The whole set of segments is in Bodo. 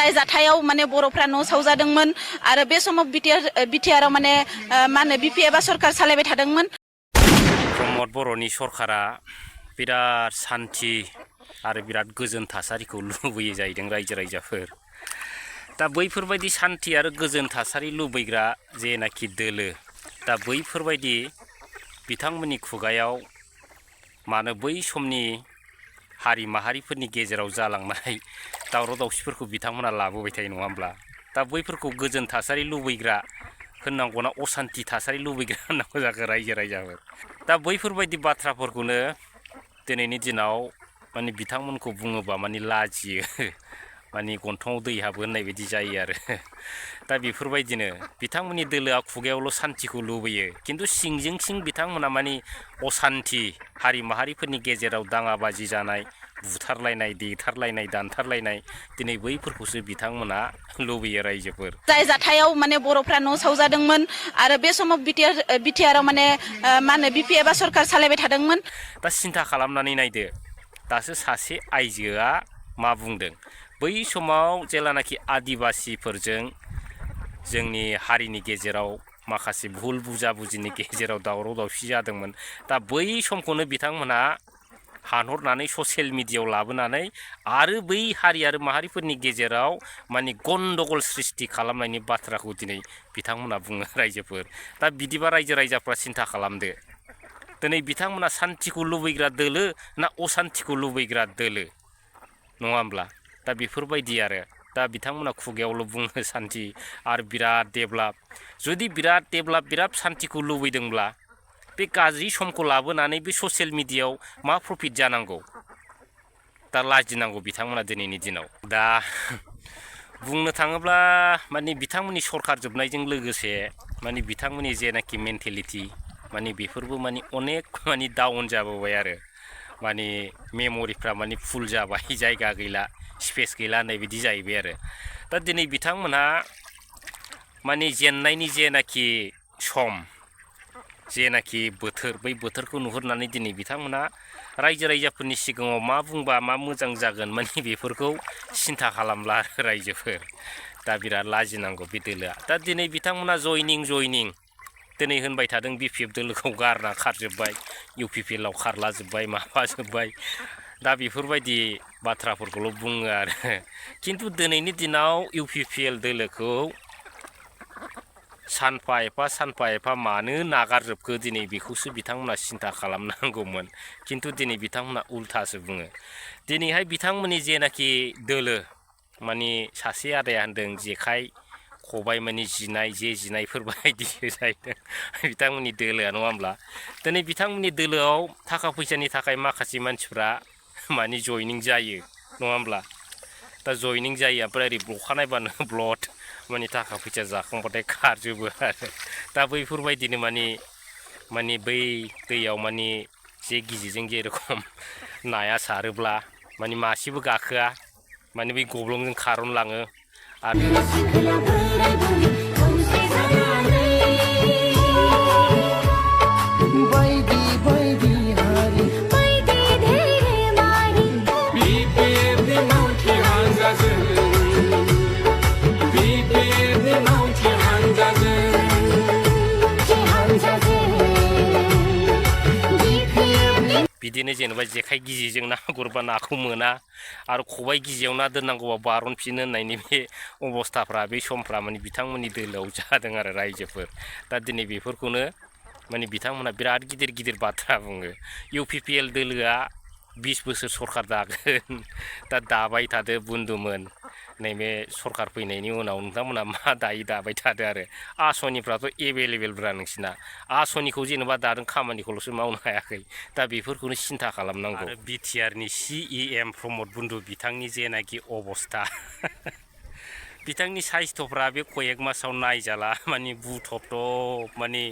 जाय जाथायाव माने बर'फ्रा न' सावजादोंमोन आरो बे समाव बिटिआराव माने मा होनो बिपि एबा सरकार सालायबाय थादोंमोन। प्रमद बर'नि सरकारा बिराद सान्थि आरो बिराद गोजोन थासारिखौ लुबैयो जाहैदों रायजो राजाफोर। दा बैफोरबायदि सान्थि आरो गोजोन थासारि लुबैग्रा जेनाखि दोलो दा बैफोरबायदि बिथांमोननि खुगायाव मानो बै समनि हारि माहारिफोरनि गेजेराव जालांनाय दावराव दावसिफोरखौ बिथांमोना लाबोबाय थायो नङा होमब्ला? दा बैफोरखौ गोजोन थासारि लुबैग्रा होननांगौना असान्थि थासारि लुबैग्रा होननांगौ जागोन रायजो राजाफोर। दा बैफोरबायदि बाथ्राफोरखौनो दिनैनि दिनाव माने बिथांमोनखौ बुङोबा माने लाजियो माने गन्थङाव दै हाबो होननाय बायदि जायो आरो। दा बेफोरबायदिनो बिथांमोननि दोलोआ खुगायावल' सान्थिखौ लुबैयो खिन्थु सिंजों सिं बिथांमोना माने असान्थि हारि माहारिफोरनि गेजेराव दाङाबाजि जानाय बुथारलायनाय देथारलायनाय दानथारलायनाय दिनै बैफोरखौसो बिथांमोना लुबैयो रायजोफोर। जाय जाथायाव माने बर'फ्रा न' सावजादोंमोन आरो बे समाव बिटिआराव माने मा होनो बिपि एबा सरकार सालायबाय थादोंमोन। दा सिन्था खालामनानै नायदो दासो सासे आइजोआ मा बुंदों बै समाव जेलानाखि आदिबासिफोरजों जोंनि हारिनि गेजेराव माखासे भुल बुजाबुजिनि गेजेराव दावराव दावसि जादोंमोन। दा बै समखौनो बिथांमोनहा हानहरनानै ससियेल मिडियायाव लाबोनानै आरो बै हारि आरो माहारिफोरनि गेजेराव माने गन्दगल सृष्टि खालामनायनि बाथ्राखौ दिनै बिथांमोना बुङो रायजोफोर। दा बिदिबा रायजो राजाफ्रा सिन्था खालामदो दिनै बिथांमोना सान्थिखौ लुबैग्रा दोलो ना असान्थिखौ लुबैग्रा दोलो नङा होमब्ला? दा बेफोरबायदि आरो दा बिथांमोना खुगायावल' बुङो सान्थि आरो बिराद डेभेलप। जुदि बिराद डेभेलप बिराद सान्थिखौ लुबैदोंब्ला बे गाज्रि समखौ लाबोनानै बे ससियेल मिडियायाव मा प्रफिट जानांगौ? दा लाजिनांगौ बिथांमोना दिनैनि दिनाव। दा बुंनो थाङोब्ला माने बिथांमोननि सरकार जोबनायजों लोगोसे माने बिथांमोननि जेनाखि मेन्टेलिटि माने बेफोरबो माने अनेक माने डाउन जाबोबाय आरो माने मेम'रिफ्रा माने फुल जाबाय जायगा गैला स्पेस गैला होननाय बायदि जाहैबाय आरो। दा दिनै बिथांमोनहा माने जेननायनि जेनाखि सम जेनाखि बोथोर बै बोथोरखौ नुहुरनानै दिनै बिथांमोना रायजो राजाफोरनि सिगाङाव मा बुंबा मा मोजां जागोन माने बेफोरखौ सिन्था खालामला आरो रायजोफोर। दा बिराद लाजिनांगौ बे दोलोआ। दा दिनै बिथांमोना जयनिं दिनै होनबाय थादों बिपिएफ दोलोखौ गारना खारजोब्बाय इउपिपिएलआव खारलाजोब्बाय माबाजोब्बाय। दा बेफोरबायदि बाथ्राफोरखौल' बुङो आरो खिन्थु दिनैनि दिनाव इउपिपिएल दोलोखौ सानफा एफा मानो नागारजोबखो दिनै बेखौसो बिथांमोना सिन्था खालामनांगौमोन। खिन्थु दिनै बिथांमोना उल्थासो बुङो। दिनैहाय बिथांमोननि जेनाखि दोलो माने सासे आदाया होनदों जेखाइ खबाइ माने जिनाय जे जिनायफोर बायदिसो जाहैदों बिथांमोननि दोलोआ नङा होमब्ला? दिनै बिथांमोननि दोलोआव थाखा फैसानि थाखाय माखासे मानसिफ्रा माने जयनिं जायो नङा होमब्ला? दा जयनिं जायो ओमफ्राय ओरै ब्ल'खानायबानो ब्लड माने थाखा फैसा जाखांबाथाय खारजोबो आरो। दा बैफोरबायदिनो माने बै दैयाव माने जे गिजिजों जेरखम नाया सारोब्ला माने मासेबो गाखोआ माने बै गब्लंजों खारनलाङो आरो बिदिनो जेनेबा जेखाइ गिजिजों ना गुरबा नाखौ मोना आरो खबाइ गिजियाव ना दोननांगौबा बारनफिनो होननायनि बे अबस्थाफ्रा बे समफ्रा माने बिथांमोननि दोलोआव जादों आरो रायजोफोर। दा दिनै बेफोरखौनो माने बिथांमोना बिराद गिदिर बाथ्रा बुङो। इउपिपिएल दोलोआ 20 बोसोर सरकार दागोन दा दाबाय थादो बुन्दुमोन नैबे सरकार फैनायनि उनाव नोंथांमोना मा दाबाय थादो आरो आसनिफ्राथ' एभेलेबेलब्रा नोंसिना आसनिखौ जेनेबा दादों खामानिखौल'सो मावनो हायाखै। दा बेफोरखौनो सिन्था खालामनांगौ। आरो बिटिआरनि सिएम प्रमद बन्धु बिथांनि जेनाखि अबस्था बिथांनि साइस्थ'फ्रा बे कयेक मासाव नायजाला माने बुथब माने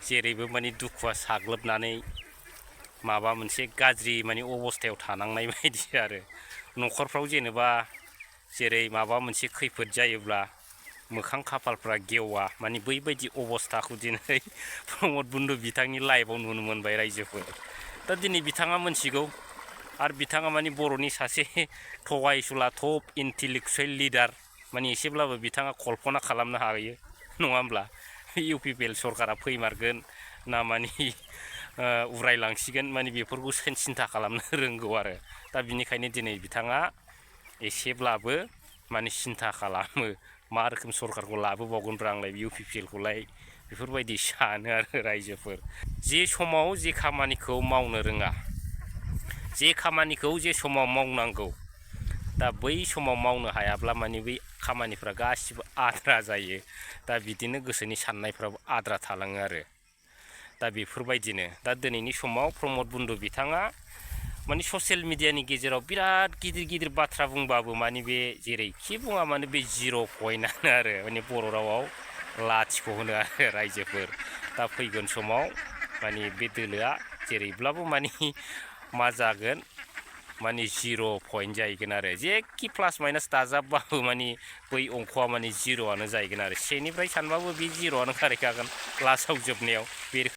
जेरैबो माने दुखुआ साग्लोबनानै माबा मोनसे गाज्रि माने अबस्थायाव थानांनाय बायदि आरो न'खरफ्राव जेनेबा जेरै माबा मोनसे खैफोद जायोब्ला मोखां खाफालफ्रा गेवा माने बैबायदि अबस्थाखौ दिनै प्रमद बन्धु बिथांनि लाइफआव नुनो मोनबाय रायजोफोर। दा दिनै बिथाङा मोनथिगौ आरो बिथाङा माने बर'नि सासे थगायसुला टप इन्टेलेक्सुवेल लिडार माने एसेब्लाबो बिथाङा कल्पना खालामनो हायो नङा होमब्ला इउपिपिएल सरकारा फैमारगोन ना माने उरायलांसिगोन माने बेफोरखौ सिन्था खालामनो रोंगौ आरो दा बिनिखायनो दिनै बिथाङा एसेब्लाबो माने सिन्था खालामो मा रोखोम सरकारखौ लाबोबावगोनब्रा आंलाय इउपिपिएलखौलाय बेफोरबायदि सानो आरो रायजोफोर जे समाव जे खामानिखौ मावनो रोङा जे खामानिखौ जे समाव मावनांगौ दा बै समाव मावनो हायाब्ला माने बै खामानिफ्रा गासिबो आद्रा जायो दा बिदिनो गोसोनि साननायफ्राबो आद्रा थालाङो आरो दा बेफोरबायदिनो दा दिनैनि समाव प्रमद बन्दु बिथाङा माने ससियेल मिडियानि गेजेराव बिराद गिदिर गिदिर बाथ्रा बुंबाबो माने बे जेरैखि बुङा माने बे 0 पइन्टआनो आरो माने बर' रावाव लाथिख' होनो आरो रायजोफोर दा फैगोन समाव माने बे दोलोआ जेरैब्लाबो माने मा जागोन माने 0 पइन्ट जाहैगोन आरो जेखि प्लास माइनास दाजाबबाबो माने बै अंकआ माने 0आनो जाहैगोन आरो 1निफ्राय सानबाबो बे 0आनो खारहैखागोन लास्टआव जोबनायाव बे